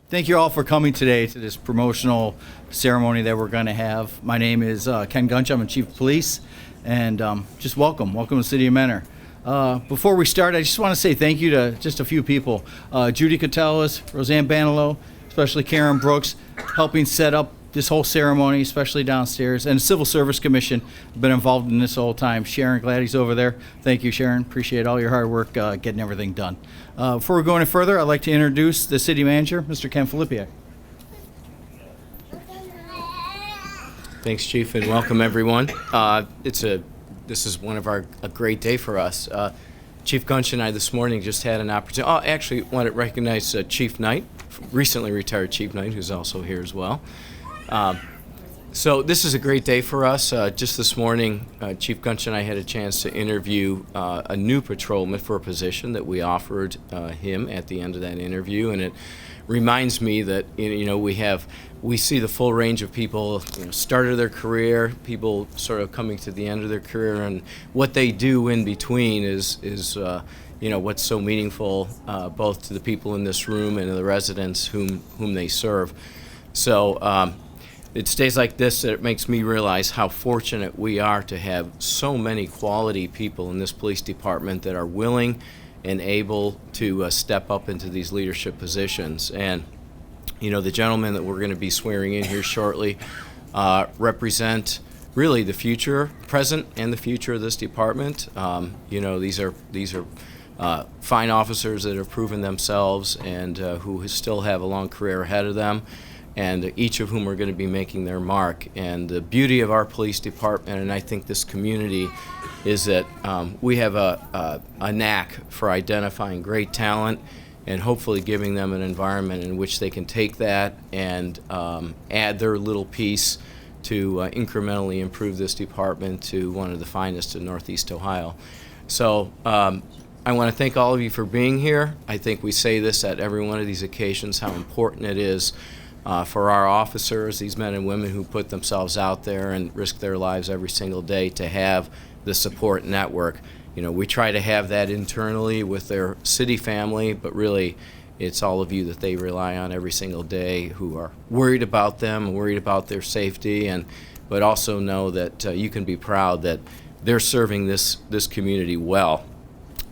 Thank you all for coming today to this promotional ceremony that we're going to have. My name is Ken Gunch. I'm the Chief of Police, and just welcome to the City of Mentor. Before we start, I just want to say thank you to just a few people. Judy Catellis, Roseanne Banilo, especially Karen Brooks, helping set up this whole ceremony, especially downstairs, and the Civil Service Commission have been involved in this the whole time. Sharon Gladdy's over there. Thank you, Sharon. Appreciate all your hard work getting everything done. Before we go any further, I'd like to introduce the City Manager, Mr. Ken Filipiak. Thanks, Chief, and welcome everyone. This is a great day for us. Chief Gunch and I this morning just had an opportunity. Actually, want to recognize Chief Knight, recently retired Chief Knight, who's also here as well. So this is a great day for us. Just this morning, Chief Gunch and I had a chance to interview a new patrolman for a position that we offered him at the end of that interview, and it reminds me that we see the full range of people, started their career, people sort of coming to the end of their career, and what they do in between is what's so meaningful both to the people in this room and to the residents whom they serve. So it's days like this that it makes me realize how fortunate we are to have so many quality people in this police department that are willing and able to step up into these leadership positions. And the gentlemen that we're going to be swearing in here shortly represent really the future, present, and the future of this department. These are fine officers that have proven themselves and who still have a long career ahead of them, and each of whom are going to be making their mark. And the beauty of our police department, and I think this community, is that we have a knack for identifying great talent and hopefully giving them an environment in which they can take that and add their little piece to incrementally improve this department to one of the finest in Northeast Ohio. So I want to thank all of you for being here. I think we say this at every one of these occasions, how important it is for our officers, these men and women who put themselves out there and risk their lives every single day, to have the support network. We try to have that internally with their city family, but really it's all of you that they rely on every single day, who are worried about them, worried about their safety, but also know that you can be proud that they're serving this community well,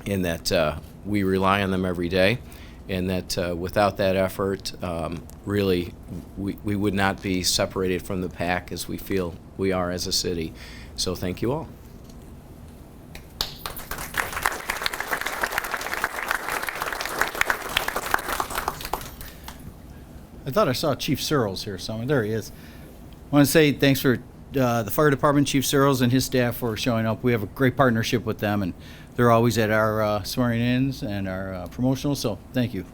and that we rely on them every day, and that without that effort, really we would not be separated from the pack as we feel we are as a city. So thank you all. I thought I saw Chief Searles here somewhere. There he is. I want to say thanks for the fire department, Chief Searles and his staff, for showing up. We have a great partnership with them, and they're always at our swearing-ins and our promotionals, so thank you.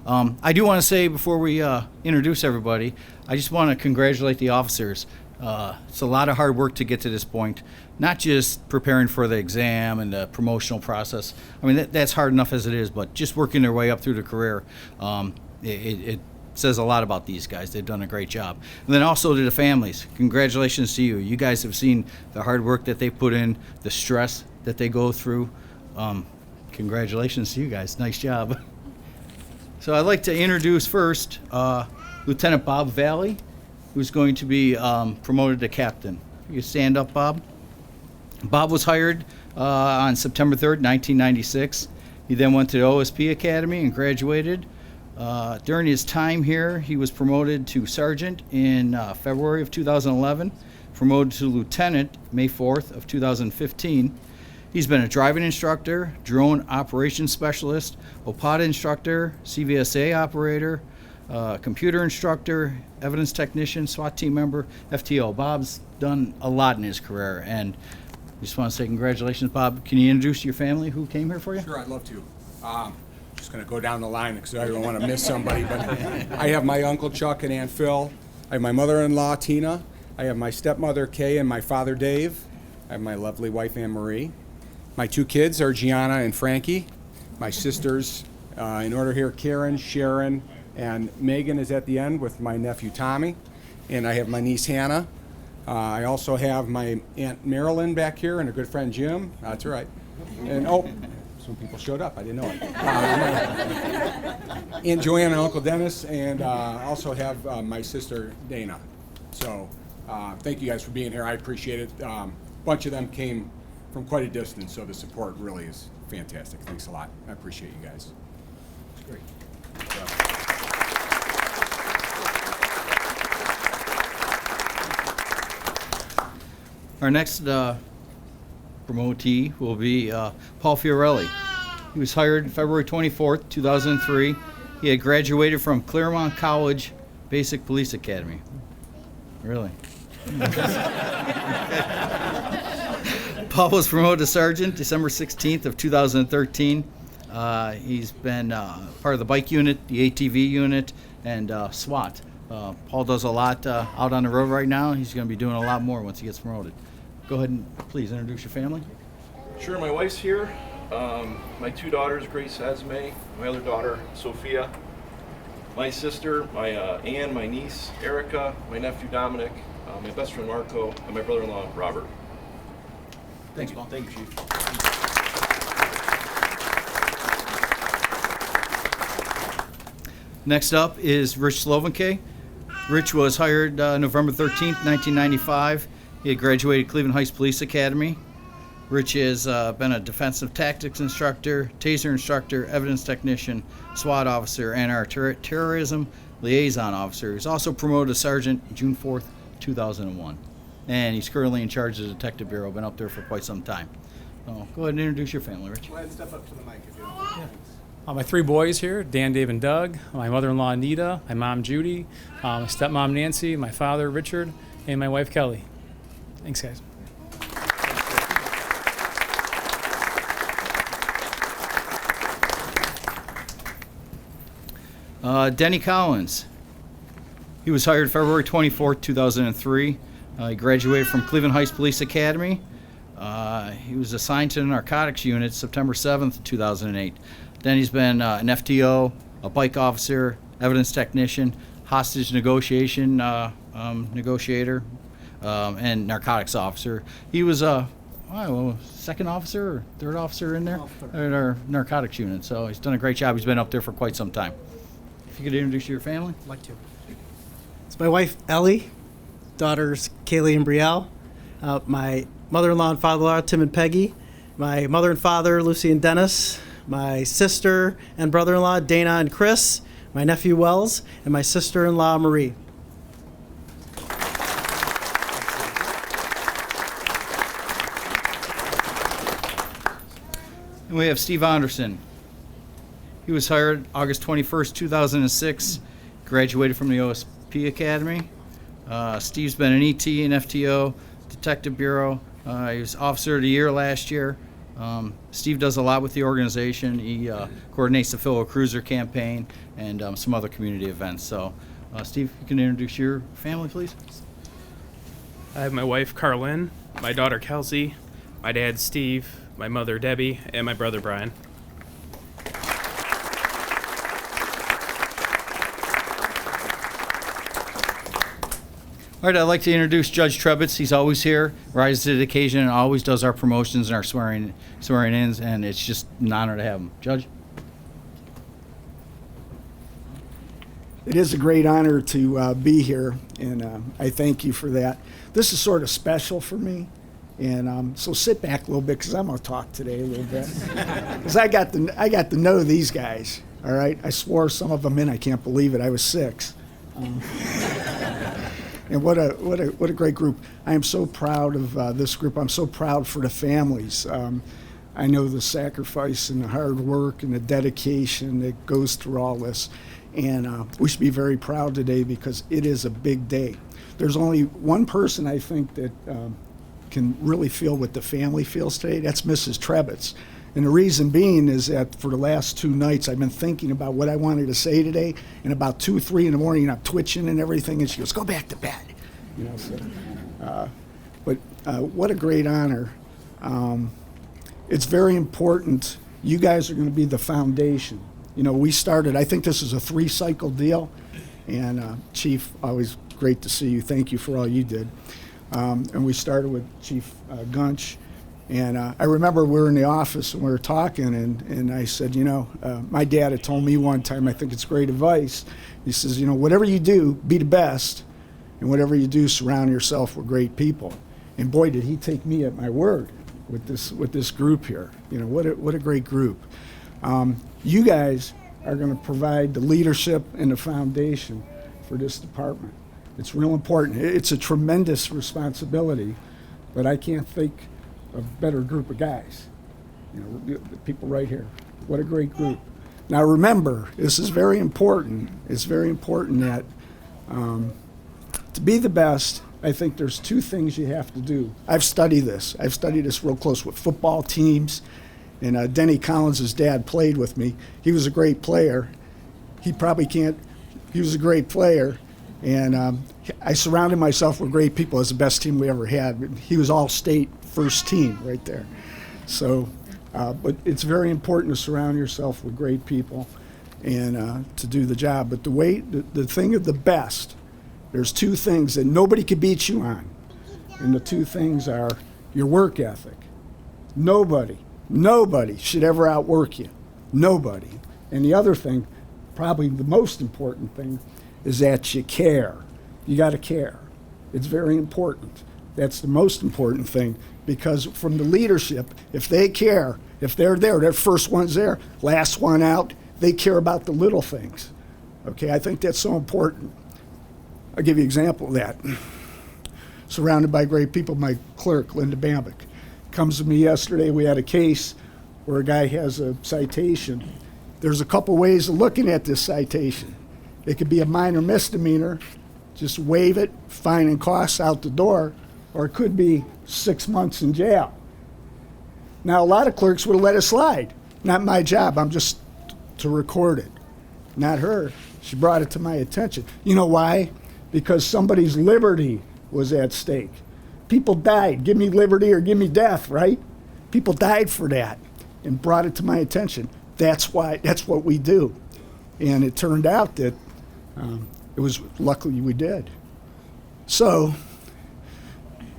I do want to say, before we introduce everybody, I just want to congratulate the officers. It's a lot of hard work to get to this point, not just preparing for the exam and the promotional process. I mean, that's hard enough as it is, but just working their way up through the career, it says a lot about these guys. They've done a great job. And then also to the families, congratulations to you. You guys have seen the hard work that they put in, the stress that they go through. Congratulations to you guys. Nice job. So I'd like to introduce first Lieutenant Bob Valley, who's going to be promoted to captain. You stand up, Bob. Bob was hired on September 3rd, 1996. He then went to the OSP Academy and graduated. During his time here, he was promoted to sergeant in February of 2011, promoted to lieutenant May 4th of 2015. He's been a driving instructor, drone operations specialist, OPADA instructor, CVSA operator, computer instructor, evidence technician, SWAT team member, FTO. Bob's done a lot in his career, and we just want to say congratulations, Bob. Can you introduce your family who came here for you? Sure, I'd love to. Just going to go down the line because I don't want to miss somebody. But I have my Uncle Chuck and Aunt Phil. I have my mother-in-law, Tina. I have my stepmother, Kay, and my father, Dave. I have my lovely wife, Anne Marie. My two kids are Gianna and Frankie. My sisters, in order here, Karen, Sharon, and Megan is at the end with my nephew, Tommy. And I have my niece, Hannah. I also have my Aunt Marilyn back here and a good friend, Jim. That's right. And Some people showed up. I didn't know it. Aunt Joanne and Uncle Dennis, and also have my sister Dana. So thank you guys for being here. I appreciate it. A bunch of them came from quite a distance, so the support really is fantastic. Thanks a lot. I appreciate you guys. It's great. Our next promotee will be Paul Fiorelli. He was hired February 24th, 2003. He had graduated from Claremont College Basic Police Academy. Really? Paul was promoted to sergeant December 16th of 2013. He's been part of the bike unit, the ATV unit, and SWAT. Paul does a lot out on the road right now. He's going to be doing a lot more once he gets promoted. Go ahead and please introduce your family. Sure, my wife's here. My two daughters, Grace, Esme, my other daughter, Sophia, my sister, my Ann, my niece, Erica, my nephew, Dominic, my best friend, Marco, and my brother-in-law, Robert. Thanks, Paul. Thank you, Chief. Next up is Rich Slovenke. Rich was hired November 13th, 1995. He had graduated Cleveland Heights Police Academy. Rich has been a defensive tactics instructor, taser instructor, evidence technician, SWAT officer, and our terrorism liaison officer. He's also promoted to sergeant June 4th, 2001. And he's currently in charge of the Detective Bureau, been up there for quite some time. So go ahead and introduce your family, Rich. Go ahead and step up to the mic if you want. My three boys here, Dan, Dave, and Doug, my mother-in-law, Anita, my mom, Judy, my stepmom, Nancy, my father, Richard, and my wife, Kelly. Thanks, guys. Denny Collins. He was hired February 24th, 2003. He graduated from Cleveland Heights Police Academy. He was assigned to the narcotics unit September 7th, 2008. Then he's been an FTO, a bike officer, evidence technician, hostage negotiation negotiator, and narcotics officer. He was a second officer or third officer in there in our narcotics unit. So he's done a great job. He's been up there for quite some time. If you could introduce your family. I'd like to. It's my wife, Ellie, daughters, Kaylee and Brielle, my mother-in-law and father-in-law, Tim and Peggy, my mother and father, Lucy and Dennis, my sister and brother-in-law, Dana and Chris, my nephew, Wells, and my sister-in-law, Marie. And we have Steve Anderson. He was hired August 21st, 2006, graduated from the OSP Academy. Steve's been an ET and FTO, Detective Bureau. He was Officer of the Year last year. Steve does a lot with the organization. He coordinates the Fellow Cruiser campaign and some other community events. So, Steve, you can introduce your family, please. I have my wife, Carlin, my daughter, Kelsey, my dad, Steve, my mother, Debbie, and my brother, Brian. All right, I'd like to introduce Judge Trebets. He's always here, rises to the occasion, and always does our promotions and our swearing-ins, and it's just an honor to have him. Judge? It is a great honor to be here, and I thank you for that. This is sort of special for me, and so sit back a little bit because I'm going to talk today a little bit. Because I got to know these guys. All right, I swore some of them in. I can't believe it. I was 6. And what a great group. I am so proud of this group. I'm so proud for the families. I know the sacrifice and the hard work and the dedication that goes through all this. And we should be very proud today because it is a big day. There's only one person I think that can really feel what the family feels today. That's Mrs. Trebets. And the reason being is that for the last 2 nights, I've been thinking about what I wanted to say today, and about 2, 3 in the morning, I'm twitching and everything, and she goes, "Go back to bed." You know. So, but what a great honor! It's very important. You guys are going to be the foundation. You know, we started. I think this is a 3-cycle deal, and Chief, always great to see you. Thank you for all you did. And we started with Chief Gunch. And I remember we were in the office and we were talking, and I said, my dad had told me one time, I think it's great advice. He says, whatever you do, be the best, and whatever you do, surround yourself with great people. And boy, did he take me at my word with this group here. What a great group. You guys are going to provide the leadership and the foundation for this department. It's real important. It's a tremendous responsibility, but I can't think of a better group of guys. The people right here. What a great group. Now remember, this is very important. It's very important that to be the best, I think there's two things you have to do. I've studied this. I've studied this real close with football teams. And Denny Collins' dad played with me. He was a great player. He was a great player. And I surrounded myself with great people. It was the best team we ever had. He was all-state first team right there. So, but it's very important to surround yourself with great people and to do the job. But the thing of the best, there's two things that nobody can beat you on. And the two things are your work ethic. Nobody should ever outwork you. Nobody. And the other thing, probably the most important thing, is that you care. You got to care. It's very important. That's the most important thing, because from the leadership, if they care, if they're there, they're first ones there, last one out, they care about the little things. Okay, I think that's so important. I'll give you an example of that. Surrounded by great people, my clerk, Linda Bambick, comes to me yesterday. We had a case where a guy has a citation. There's a couple ways of looking at this citation. It could be a minor misdemeanor, just waive it, fine and costs out the door, or it could be 6 months in jail. Now, a lot of clerks would have let it slide. Not my job. I'm just to record it. Not her. She brought it to my attention. You know why? Because somebody's liberty was at stake. People died. Give me liberty or give me death, right? People died for that and brought it to my attention. That's what we do. And it turned out that it was luckily we did. So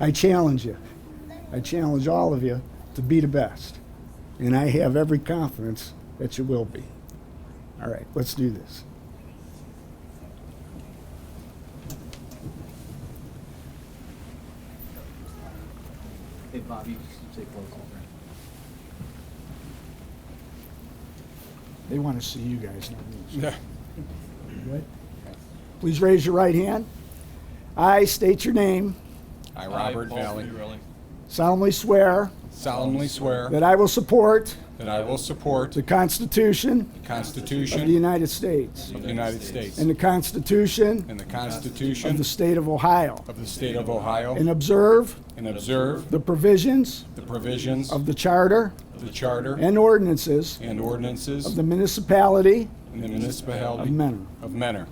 I challenge you. I challenge all of you to be the best. And I have every confidence that you will be. All right, let's do this. Hey, Bob, you stay close. They want to see you guys, not me. Yeah. Good? Please raise your right hand. I state your name. I, Robert Valley, Solemnly swear solemnly swear that I will support that I will support the Constitution the Constitution of the United States of the United States and the Constitution and the of Constitution the State of Ohio, of the State of Ohio, and observe and observe the provisions the provisions of the Charter of the Charter and ordinances and ordinances of the municipality in the municipality of Mentor, of Mentor,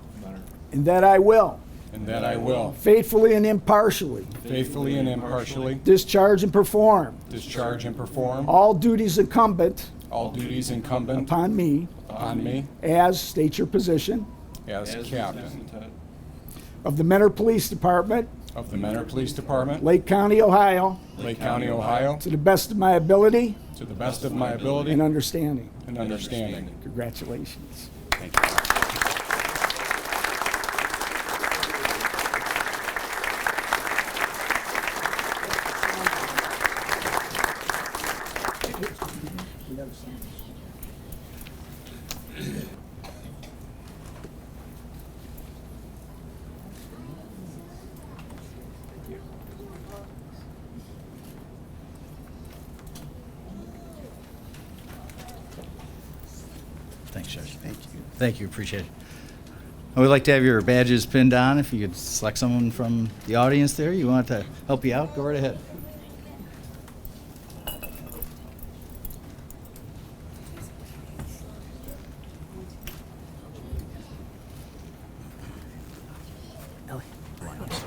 and that I will and that I will faithfully and impartially faithfully and impartially discharge and perform discharge and perform all duties incumbent all duties incumbent upon me upon me as state your position as captain of the Mentor Police Department, of the Mentor Police Department, Lake County, Ohio, Lake County, Ohio, to the best of my ability to the best of my ability and understanding. and understanding. Congratulations. Thank you. Thanks, Judge. Thank you. Thank you. Appreciate it. I would like to have your badges pinned on. If you could select someone from the audience there you want to help you out, go right ahead.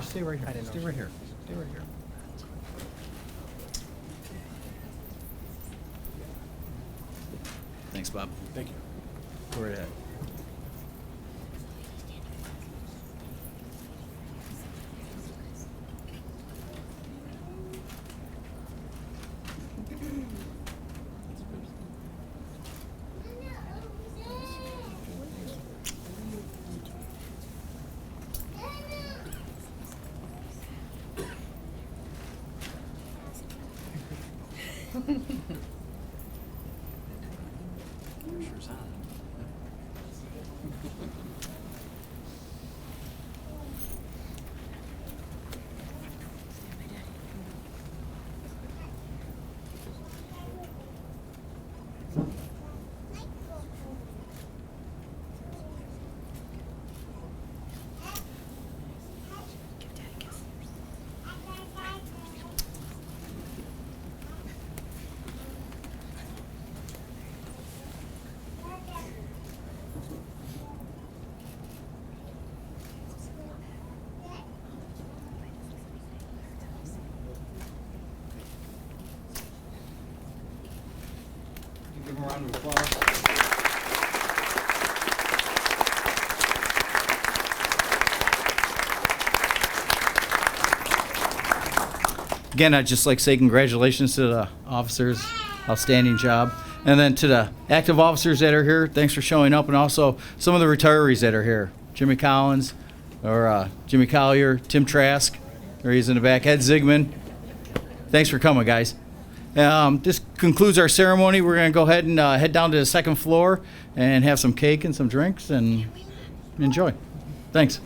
Stay right here. Stay right here. Stay right here. Thanks, Bob. Thank you. Go right ahead. Give him a round of applause. Again, I'd just like to say congratulations to the officers. Outstanding job. And then to the active officers that are here, thanks for showing up. And also some of the retirees that are here. Jimmy Collins, or Jimmy Collier, Tim Trask, or he's in the back. Ed Zigman. Thanks for coming, guys. This concludes our ceremony. We're going to go ahead and head down to the second floor and have some cake and some drinks and enjoy. Thanks.